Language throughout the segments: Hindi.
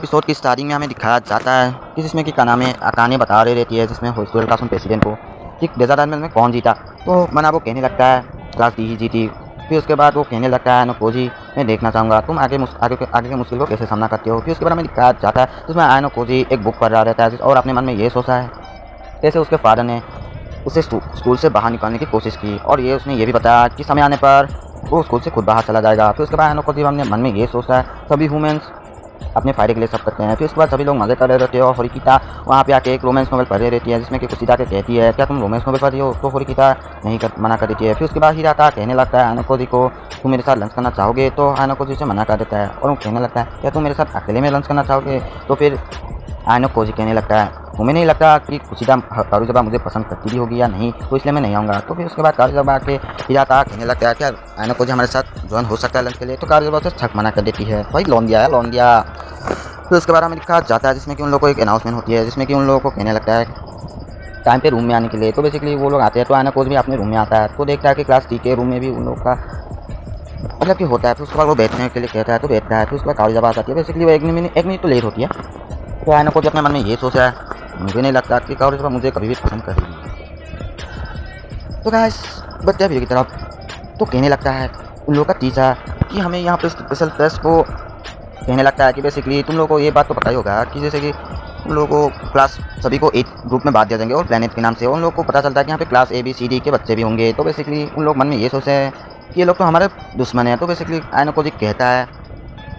एपिसोड की स्टार्टिंग में हमें दिखाया जाता है कि जिसमें कि कानामे अकाने बता रही रहती है जिसमें हॉस्पिटल का प्रेसिडेंट को कि डेजर्ट आइलैंड में कौन जीता। तो मना वो कहने लगता है क्लास डी ही जीती। फिर उसके बाद वो कहने लगता है कोजी मैं देखना चाहूँगा तुम आगे के मुश्किल को कैसे सामना करते हो। फिर उसके बाद हमें दिखाया जाता है जिसमें आयनो कोजी एक बुक पढ़ रहा रहता है और अपने मन में ये सोचा है कैसे उसके फादर ने उसे स्कूल से बाहर निकालने की कोशिश की और ये उसने ये भी बताया कि समय आने पर वो स्कूल से खुद बाहर चला जाएगा। फिर उसके बाद आयनो कोजी अपने मन में ये सोचता है सभी ह्यूमंस अपने फ़ायदे के लिए सब करते हैं। फिर उसके बाद सभी लोग मज़े कर रहे रहते हैं और होरिकिता वहाँ पे आके एक रोमांस नोवेल पढ़ रही रहती है जिसमें कि कुशिता के कहती है क्या तुम रोमांस नोवेल पढ़ रही हो। तो होरिकिता नहीं मना कर देती है। फिर उसके बाद हिराता कहने लगता है आयनोकोजी को तुम मेरे साथ लंच करना चाहोगे। तो आयनोकोजी से मना कर देता है और वो कहने लगता है क्या तुम मेरे साथ अकेले में लंच करना चाहोगे। तो फिर आयनोकोजी कहने लगता है तुम्हें नहीं लगता कि कुशिता कारुजबा मुझे पसंद करती भी होगी या नहीं तो इसलिए मैं नहीं आऊँगा। तो फिर उसके बाद कारुजबा के हिराता कहने लगता है क्या आयनोकोजी हमारे साथ ज्वाइन हो सकता है लंच के लिए। तो कारुजबा उसे छक मना कर देती है भाई लोन दिया है लोन दिया। फिर उसके बाद हमें दिखा जाता है जिसमें कि उन लोगों को एक अनाउंसमेंट होती है जिसमें कि उन लोगों को कहने लगता है टाइम पे रूम में आने के लिए। तो बेसिकली वो लोग आते हैं तो आयनोकोजी भी अपने रूम में आता है तो देखता है कि क्लास टी के रूम में भी उन लोगों का मतलब कि होता है। फिर उसके बाद वो बैठने के लिए कहता है तो बैठता है। फिर उसके बाद कारुजबा आती है बेसिकली वो एक मिनट तो लेट होती है। तो आयनोकोजी अपने मन में ये सोचा है मुझे नहीं लगता कि कारुजबा मुझे कभी भी पसंद करेगी। तो गाइस बच्चे वीडियो की तरफ तो कहने लगता है उन लोगों का टीचर कि हमें यहाँ पे स्पेशल टेस्ट को कहने लगता है कि बेसिकली तुम लोगों को ये बात तो पता ही होगा कि जैसे कि उन लोगों को क्लास सभी को एक ग्रुप में बांट दिया जाएंगे और प्लेनेट के नाम से उन लोगों को पता चलता है कि यहाँ पे class A B C D के बच्चे भी होंगे। तो बेसिकली उन लोग मन में ये सोचते हैं कि ये लोग तो हमारे दुश्मन हैं। तो बेसिकली आयनोकोजी कहता है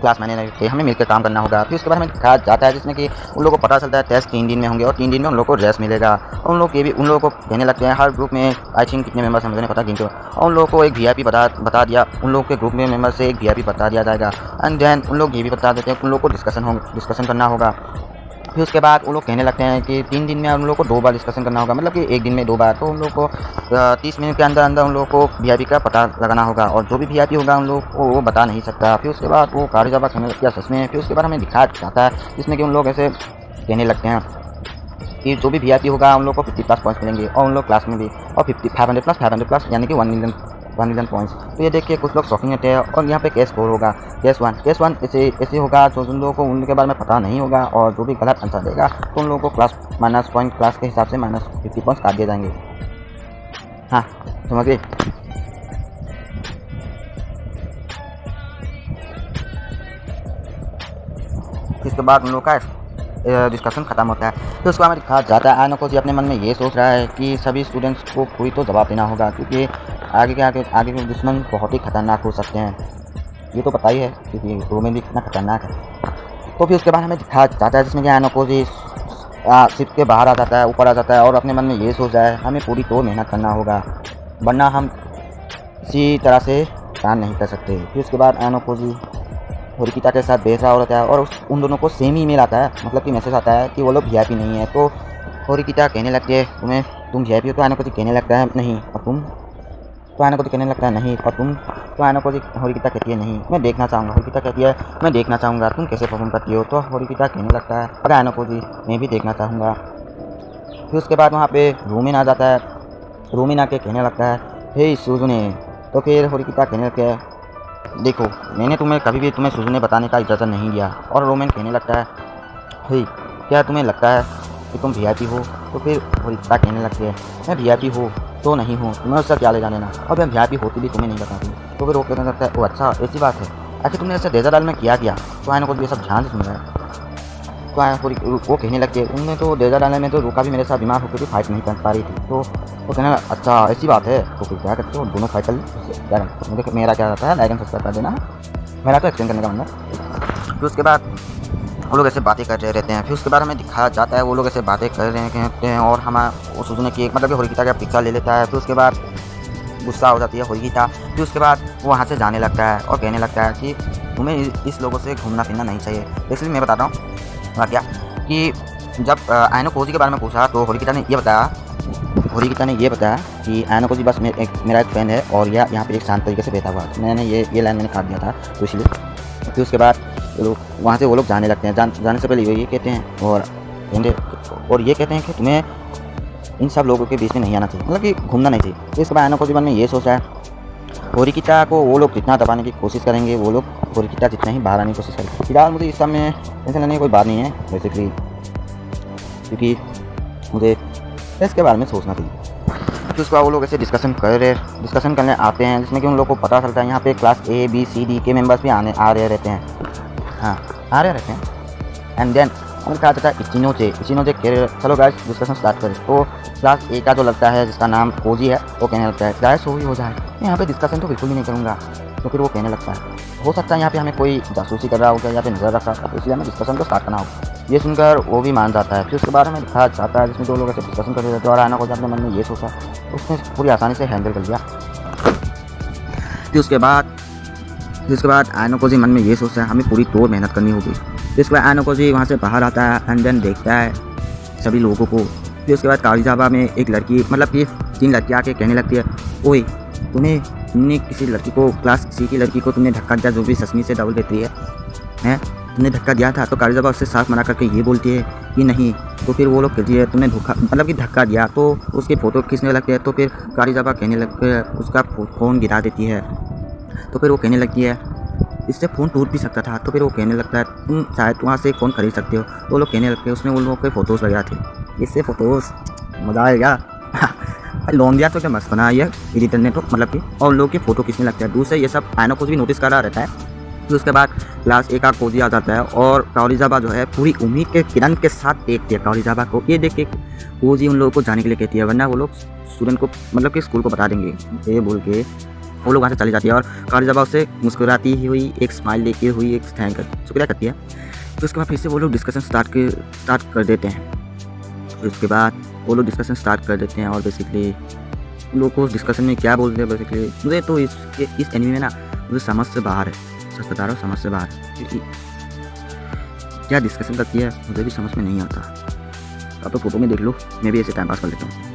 क्लास मैनेजर के हमें मिलकर काम करना होगा। फिर उसके बाद हमें कहा जाता है जिसमें कि उन लोगों को पता चलता है टेस्ट 3 दिन में होंगे और 3 दिन में उन लोगों को रेस्ट मिलेगा। और उन लोग ये भी उन लोगों को कहने लगते हैं हर ग्रुप में आई थिंक कितने मेंबर्स हैं मुझे नहीं पता गिनते। और उन लोगों को एक VIP बता दिया उन लोगों के ग्रुप में मेंबर से एक VIP बता दिया जाएगा। एंड देन उन लोग ये भी बता देते हैं कि उन लोगों को डिस्कशन करना होगा। फिर उसके बाद उन लोग कहने लगते हैं कि 3 दिन में उन लोगों को 2 बार डिस्कशन करना होगा मतलब कि एक दिन में 2 बार। तो उन लोगों को 30 मिनट के अंदर अंदर उन लोगों को VIP का पता लगाना होगा और जो भी VIP होगा उन लोग को वो बता नहीं सकता। फिर उसके बाद वो कारुजबा कहने लगती है सच में। फिर उसके बाद हमें दिखाया जाता है जिसमें कि उन लोग ऐसे कहने लगते हैं कि जो भी VIP होगा उन लोग को 50+ पॉइंट्स मिलेंगे और उन लोग क्लास में भी और 500+ यानी कि 1 मिलियन पॉइंट्स। तो ये देख के कुछ लोग शॉकिंग होते हैं। और यहाँ पे केस 4 होगा केस 1 ऐसे होगा जो उन लोगों को उनके बारे में पता नहीं होगा और जो भी गलत आंसर देगा तो उन लोगों को माइनस पॉइंट क्लास के हिसाब से -50 पॉइंट्स काट दिए जाएंगे। हाँ समझिए। इसके बाद उन लोग का डिस्कशन खत्म होता है। फिर उसके बाद दिखाया जाता है आयनोकोजी अपने मन में ये सोच रहा है कि सभी स्टूडेंट्स को कोई तो जवाब देना होगा क्योंकि आगे के दुश्मन बहुत ही खतरनाक हो सकते हैं। ये तो पता ही है क्योंकि रोमेन भी कितना खतरनाक है। तो फिर उसके बाद हमें दिखाया जाता है जिसमें कि आयनोकोजी शिप के बाहर आ जाता है ऊपर आ जाता है और अपने मन में ये सोच रहा है हमें पूरी तो मेहनत करना होगा वरना हम किसी तरह से काम नहीं कर सकते। फिर उसके बाद आयनोकोजी होरिकिता के साथ बैठ रहा होता है और उन दोनों को सेम ईमेल आता है मतलब कि मैसेज आता है कि वो लोग VIP नहीं है। तो होरिकिता कहने लगती है तुम VIP हो। तो आयनोकोजी कहने लगता है नहीं और तुम। तो आयनोकोजी कहने लगता है नहीं और तुम। तो आयनोकोजी होरिकिता कहती है नहीं मैं देखना चाहूँगा। होरिकिता कहती है मैं देखना चाहूँगा तुम कैसे परफॉर्म करती हो। तो होरिकिता कहने लगता है अरे आयनोकोजी मैं भी देखना चाहूँगा। फिर उसके बाद वहाँ पे रूमिन आ जाता है। रूमिन आके कहने लगता है हे सुजुने। तो फिर होरिकिता कहने लगता है देखो मैंने कभी भी तुम्हें सुजुने बताने का इजाज़त नहीं दिया। और रोमन कहने लगता है हे क्या तुम्हें लगता है कि तुम VIP हो। तो फिर होरिकिता कहने लगती है मैं VIP हो तो नहीं हूँ तुम्हें उसका क्या ले जाने ना और मैं VIP होती भी तुम्हें नहीं बताती। तो फिर वो कहने लगता है ओ अच्छा ऐसी बात है अच्छा तुमने ऐसे डेजर्ट आइलैंड में किया। तो आयनोकोजी ये सब ध्यान से सुन रहा है। तो वो कहने लगती है उनने तो डेजर्ट आइलैंड में तो रुका भी मेरे साथ बीमार होकर भी फाइट नहीं कर पा रही थी। तो वो कहने लगा अच्छा ऐसी बात है। तो फिर क्या करते हो दोनों फाइट कर मेरा क्या रहता है लाइक एंड सब्सक्राइब कर देना मेरा तो एक्सप्लेन करने का मतलब। फिर उसके बाद वो लोग ऐसे बातें कर रहे रहते हैं। फिर उसके बाद हमें दिखाया जाता है वो लोग ऐसे बातें कर रहे कहते हैं और हम वो सुजुने की मतलब कि होरिकिता का पिक्चर ले लेता है। फिर उसके बाद गुस्सा हो जाती है होरिकिता। फिर उसके बाद वो वहाँ से जाने लगता है और कहने लगता है कि तुम्हें इस लोगों से घूमना फिरना नहीं चाहिए। इसलिए मैं बताता हूँ क्या कि जब आयनोकोजी के बारे में पूछा तो होरिकिता ने ये बताया कि आयनोकोजी बस मेरा एक फ्रेंड है और यह यहाँ पे एक शांत तरीके से बैठा हुआ है। मैंने ये लाइन मैंने काट दिया था तो इसलिए। फिर उसके बाद वहाँ से वो लोग जाने लगते हैं। जाने से पहले ये कहते हैं और ये कहते हैं कि तुम्हें इन सब लोगों के बीच में नहीं आना चाहिए मतलब कि घूमना नहीं चाहिए। तो इसके बाद आयनोकोजी मन में ये सोचा है होरिकिता को वो लोग जितना दबाने की कोशिश करेंगे, वो लोग होरिकिता जितना ही बाहर आने की कोशिश करेंगे। फिलहाल मुझे इस सब में टेंशन लेने की कोई बात नहीं है बेसिकली, क्योंकि मुझे इसके बारे में सोचना चाहिए। फिर उसके बाद वो लोग ऐसे डिस्कशन करने आते हैं, जिसमें कि उन लोगों को पता चलता है यहाँ पे class A B C D के मेंबर्स भी आ रहे रहते हैं। हाँ, आ रहे रहते हैं। एंड देन हमें कहा जाता है इचिनोचे चलो गाइस डिस्कशन स्टार्ट करें। तो क्लास A का जो लगता है, जिसका नाम कोजी है, वो कहने लगता है गाइस हो ही हो जाए, यहाँ पे डिस्कशन तो बिल्कुल भी नहीं करूँगा। तो फिर वो कहने लगता है हो सकता है यहाँ पे हमें कोई जासूसी कर रहा होगा, यहाँ पे नजर रखा था, तो इसलिए हमें डिस्कशन को स्टार्ट करना होगा। ये सुनकर वो भी मान जाता है। फिर उसके बाद हमें दिखाया जाता है जिसमें दो लोग ऐसे डिस्कशन कर रहे थे और आना को अपने मन में ये सोचा, उसने पूरी आसानी से हैंडल कर लिया। फिर उसके बाद आयनोकोजी मन में ये सोचता है हमें पूरी तोड़ मेहनत करनी होगी। फिर उसके बाद आयनोकोजी वहाँ से बाहर आता है एंड देन देखता है सभी लोगों को। फिर उसके बाद कारिजाबा में एक लड़की, मतलब कि 3 लड़कियाँ आके कहने लगती है, ओए तुमने किसी लड़की को, क्लास C की लड़की को तुमने धक्का दिया, जो भी ससमी से डबल देती है तुमने धक्का दिया था। तो कारिजाबा उससे साफ मना करके ये बोलती है कि नहीं। तो फिर वो लोग कहती है तुमने धक्का दिया, तो उसकी फ़ोटो खींचने लगती है। तो फिर कारिजाबा कहने लगती है, उसका फ़ोन गिरा देती है। तो फिर वो कहने लगती है इससे फ़ोन टूट भी सकता था। तो फिर वो कहने लगता है तुम शायद वहाँ से फ़ोन खरीद सकते हो। तो वो लोग कहने लगते हैं उसमें उन लोगों के फ़ोटोज़ वगैरह थे। इससे फ़ोटोज़ मज़ा आएगा। लौंडिया तो क्या मस्त बना है एडिटर ने, तो मतलब कि और लोग की फ़ोटो खींचने लगता है। दूसरे ये सब आयनोकोजी भी नोटिस कर रहा रहता है। फिर उसके बाद क्लास A का कोजी आ जाता है और कारिजाबा जो है पूरी उम्मीद के किरण के साथ देखती है कारिजाबा को। ये देख के कोजी उन लोगों को जाने के लिए कहती है, वरना वो लोग स्टूडेंट को, मतलब कि स्कूल को बता देंगे। ये बोल के वो लोग वहाँ से चली जाती है और कारिजाबा उससे मुस्कुराती हुई एक स्माइल देती हुई एक शुक्रिया करती है। तो उसके बाद फिर से वो लोग डिस्कशन स्टार्ट कर देते हैं। फिर उसके बाद वो लोग डिस्कशन स्टार्ट कर देते हैं और बेसिकली उन लोगों को डिस्कशन में क्या बोलते हैं, बेसिकली मुझे तो इस एनीमे में ना मुझे समझ से बाहर है, सच बता रहा हूँ, समझ से बाहर है। क्योंकि क्या डिस्कशन करती है मुझे भी समझ में नहीं आता। आप तो फोटो में देख लो, मैं भी ऐसे टाइम पास कर लेता हूँ।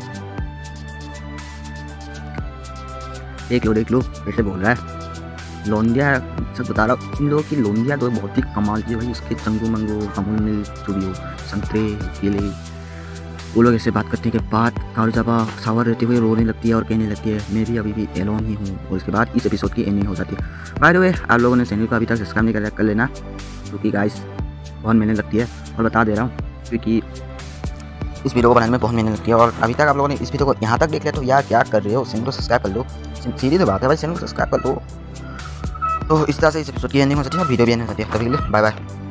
देख लो ऐसे बोल रहा है लौंडिया, सच बता रहा हूँ, इन लोगों की लौंडिया तो बहुत ही कमाल की है भाई। उसके चंगू मंगू अमूल मिल चुड़ी हो, संतरे केले, वो लोग ऐसे बात करने के बाद कारिजाबा सावर रहते हुए रोने लगती है और कहने लगती है मैं भी अभी भी एलोन ही हूँ। और उसके बाद इस एपिसोड की एंडिंग हो जाती है। बाय द वे आप लोगों ने चैनल को अभी तक सब्सक्राइब नहीं कर लेना, क्योंकि गाइस बहुत मेहनत लगती है। और बता दे रहा हूँ क्योंकि इस वीडियो को बनाने में बहुत मेहनत लगती है। और अभी तक आप लोगों ने इस वीडियो को यहाँ तक देख लिया तो यार क्या कर रहे हो, चैनल को सब्सक्राइब कर लो। सीधी तो बात है भाई, चैनल को सब्सक्राइब कर लो। तो इस तरह से इस एपिसोड की एंडिंग हो जाती है और वीडियो भी एंडिंग हो जाती है। तभी के लिए बाय बाय।